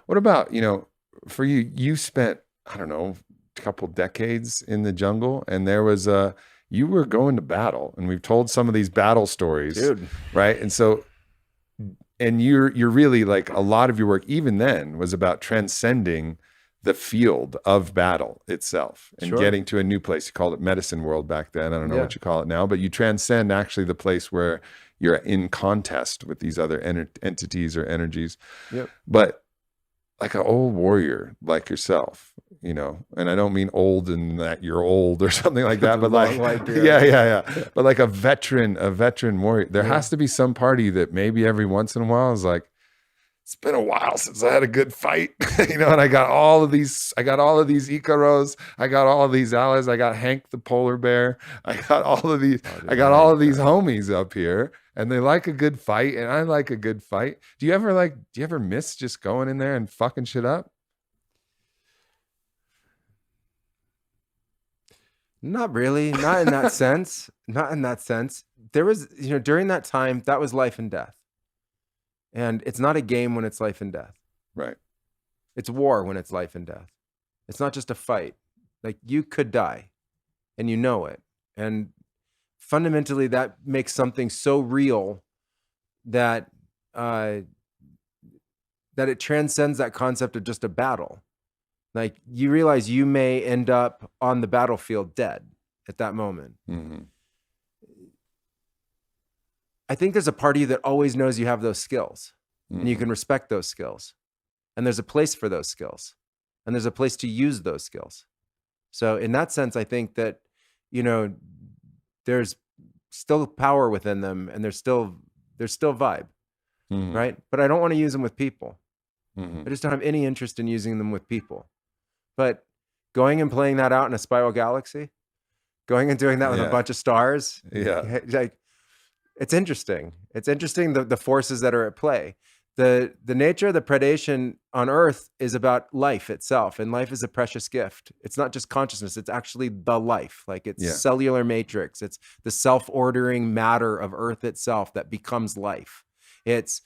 What about, for you, you spent, I don't know, a couple decades in the jungle, and there was you were going to battle, and we've told some of these battle stories, Dude. right? And so, and you're really like, a lot of your work even then was about transcending the field of battle itself and Sure. getting to a new place. You called it medicine world back then. I don't know Yeah. what you call it now, but you transcend actually the place where you're in contest with these other entities or energies. Yep. But like an old warrior like yourself, and I don't mean old in that you're old or something like that, but like, yeah. But like a veteran warrior, there has to be some party that maybe every once in a while is like, it's been a while since I had a good fight, and I got all of these Icaros, I got all of these allies, I got Hank the polar bear, I got all of these homies up here, and they like a good fight, and I like a good fight. Do you ever miss just going in there and fucking shit up? Not really. Not in that sense. Not in that sense. There was, during that time, that was life and death. And it's not a game when it's life and death. Right. It's war when it's life and death. It's not just a fight. Like, you could die, and you know it. And fundamentally, that makes something so real that that it transcends that concept of just a battle. Like, you realize you may end up on the battlefield dead at that moment. Mm-hmm. I think there's a part of you that always knows you have those skills, and you can respect those skills. And there's a place for those skills, and there's a place to use those skills. So in that sense, I think that, there's still power within them, and there's still vibe, right? But I don't want to use them with people. I just don't have any interest in using them with people. But going and playing that out in a spiral galaxy, going and doing that with a bunch of stars, like, it's interesting. It's interesting, the forces that are at play. The nature of the predation on Earth is about life itself, and life is a precious gift. It's not just consciousness, it's actually the life. Like, it's cellular matrix. It's the self-ordering matter of Earth itself that becomes life. It's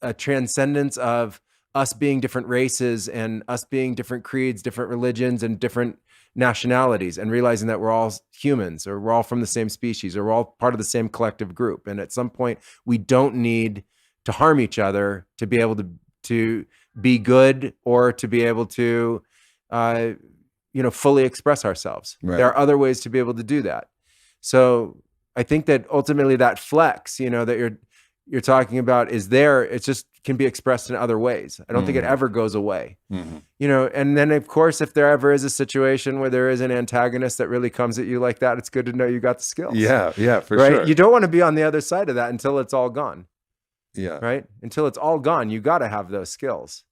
a transcendence of us being different races and us being different creeds, different religions, and different nationalities, and realizing that we're all humans, or we're all from the same species, or we're all part of the same collective group. And at some point, we don't need to harm each other to be able to be good, or to be able to, fully express ourselves. Right. There are other ways to be able to do that. So I think that ultimately that flex, that you're talking about is there. It just can be expressed in other ways. I don't think it ever goes away. And then of course, if there ever is a situation where there is an antagonist that really comes at you like that, it's good to know you got the skills. Yeah, for sure. You don't want to be on the other side of that until it's all gone. Yeah. Right? Until it's all gone, you got to have those skills.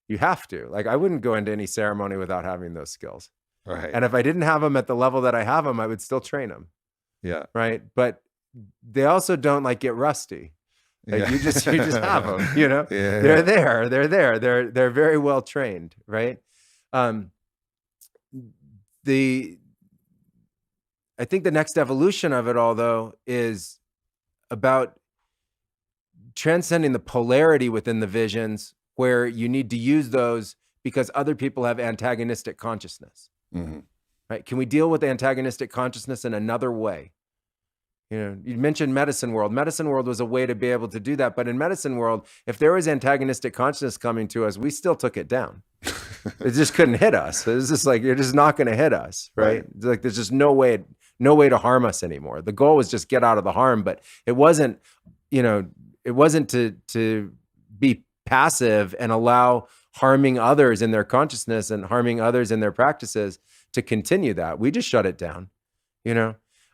You have to. Like, I wouldn't go into any ceremony without having those skills. Right. And if I didn't have them at the level that I have them, I would still train them. Yeah. Right. But they also don't like get rusty. Like, you just have them, they're there. They're very well trained. Right. I think the next evolution of it all, though, is about transcending the polarity within the visions, where you need to use those because other people have antagonistic consciousness. Right? Can we deal with antagonistic consciousness in another way? You mentioned medicine world. Medicine world was a way to be able to do that. But in medicine world, if there was antagonistic consciousness coming to us, we still took it down. It just couldn't hit us. It's just like, you're just not going to hit us, right? Like, there's just no way to harm us anymore. The goal was just get out of the harm, but it wasn't, to be passive and allow harming others in their consciousness and harming others in their practices to continue that. We just shut it down,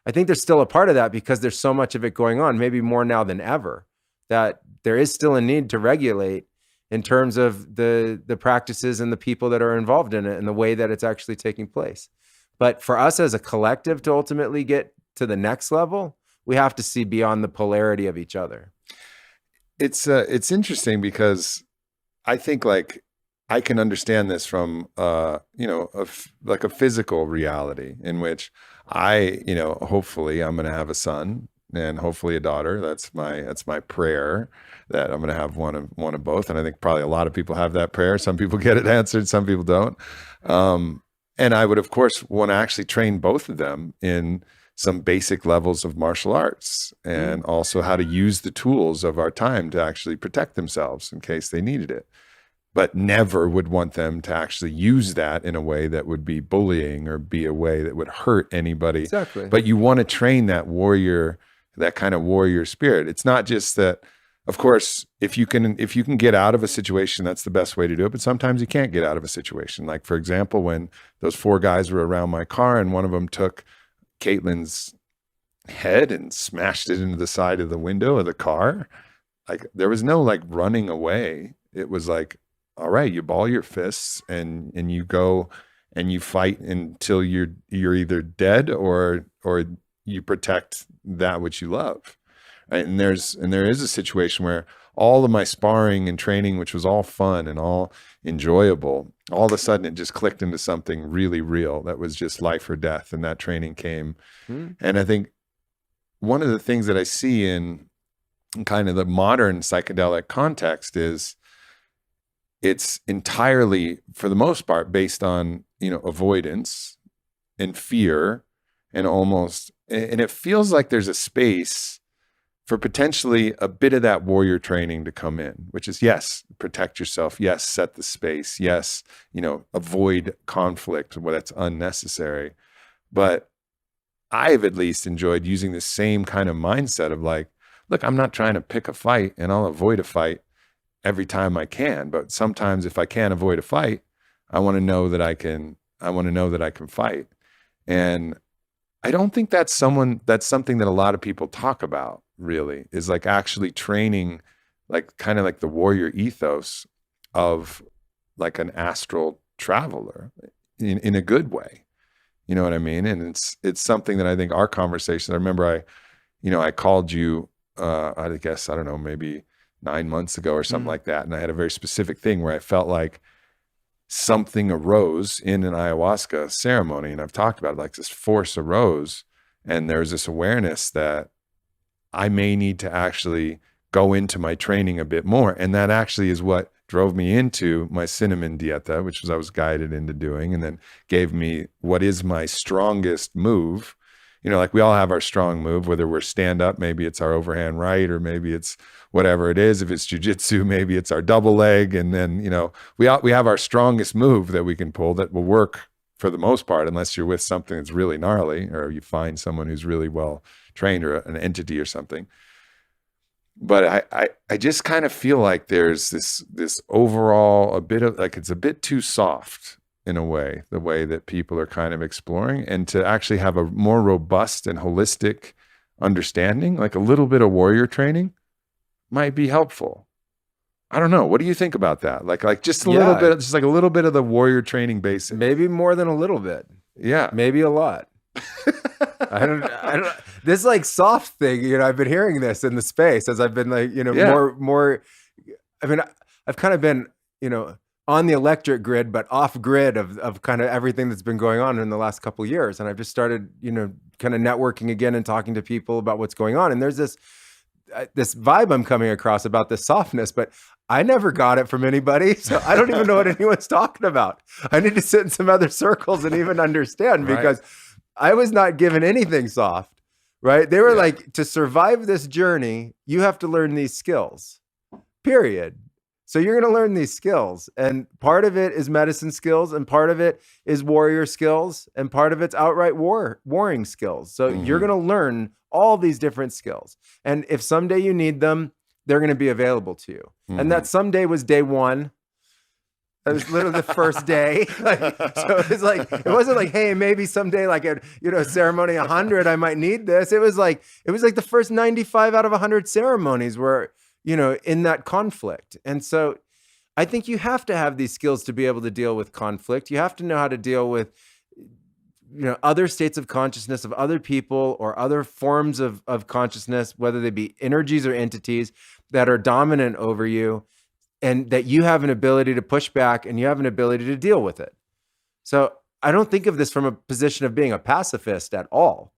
I think there's still a part of that because there's so much of it going on, maybe more now than ever, that there is still a need to regulate in terms of the practices and the people that are involved in it and the way that it's actually taking place. But for us as a collective to ultimately get to the next level, we have to see beyond the polarity of each other. It's interesting because I think, like, I can understand this from, like a physical reality in which hopefully I'm going to have a son and hopefully a daughter. That's my prayer, that I'm going to have one of both. And I think probably a lot of people have that prayer. Some people get it answered, some people don't. And I would, of course, want to actually train both of them in some basic levels of martial arts, and also how to use the tools of our time to actually protect themselves in case they needed it. But never would want them to actually use that in a way that would be bullying or be a way that would hurt anybody. Exactly. But you want to train that warrior, that kind of warrior spirit. It's not just that, of course, if you can get out of a situation, that's the best way to do it. But sometimes you can't get out of a situation. Like, for example, when those 4 guys were around my car and one of them took Caitlin's head and smashed it into the side of the window of the car, like, there was no like running away. It was like, all right, you ball your fists and you go and you fight until you're either dead or you protect that which you love. Right? And there is a situation where all of my sparring and training, which was all fun and all enjoyable, all of a sudden it just clicked into something really real that was just life or death. And that training came. And I think one of the things that I see in kind of the modern psychedelic context is it's entirely, for the most part, based on, avoidance and fear, and it feels like there's a space for potentially a bit of that warrior training to come in, which is, yes, protect yourself. Yes, set the space. Yes, avoid conflict where that's unnecessary. But I've at least enjoyed using the same kind of mindset of like, look, I'm not trying to pick a fight and I'll avoid a fight every time I can. But sometimes if I can't avoid a fight, I want to know that I can fight. And I don't think that's something that a lot of people talk about, really, is like actually training, like kind of like the warrior ethos of like an astral traveler in a good way. You know what I mean? And it's something that I think our conversation, I remember I called you, I guess, I don't know, maybe 9 months ago or something like that. And I had a very specific thing where I felt like something arose in an ayahuasca ceremony. And I've talked about it, like this force arose, and there's this awareness that I may need to actually go into my training a bit more. And that actually is what drove me into my cinnamon dieta, which I was guided into doing, and then gave me what is my strongest move. Like we all have our strong move, whether we're stand up, maybe it's our overhand right, or maybe it's whatever it is. If it's jujitsu, maybe it's our double leg. And then, we have our strongest move that we can pull that will work for the most part, unless you're with something that's really gnarly, or you find someone who's really well trained, or an entity or something. But I just kind of feel like there's this overall a bit of like, it's a bit too soft in a way, the way that people are kind of exploring, and to actually have a more robust and holistic understanding, like a little bit of warrior training might be helpful. I don't know. What do you think about that? Like just a little bit, just like a little bit of the warrior training basics. Maybe more than a little bit. Yeah. Maybe a lot. I don't this like soft thing, I've been hearing this in the space as I've been like, more, I mean, I've kind of been, on the electric grid, but off grid of kind of everything that's been going on in the last couple of years. And I've just started, kind of networking again and talking to people about what's going on. And there's this vibe I'm coming across about this softness, but I never got it from anybody. So I don't even know what anyone's talking about. I need to sit in some other circles and even understand, because I was not given anything soft, right? They were like, to survive this journey, you have to learn these skills, period. So you're going to learn these skills, and part of it is medicine skills, and part of it is warrior skills, and part of it's outright warring skills. So you're going to learn all these different skills. And if someday you need them, they're going to be available to you. And that someday was day 1. That was literally the first day. So it's like, it wasn't like, hey, maybe someday, like at ceremony 100, I might need this. It was like the first 95 out of 100 ceremonies were, in that conflict. And so I think you have to have these skills to be able to deal with conflict. You have to know how to deal with, other states of consciousness of other people, or other forms of consciousness, whether they be energies or entities that are dominant over you, and that you have an ability to push back and you have an ability to deal with it. So I don't think of this from a position of being a pacifist at all.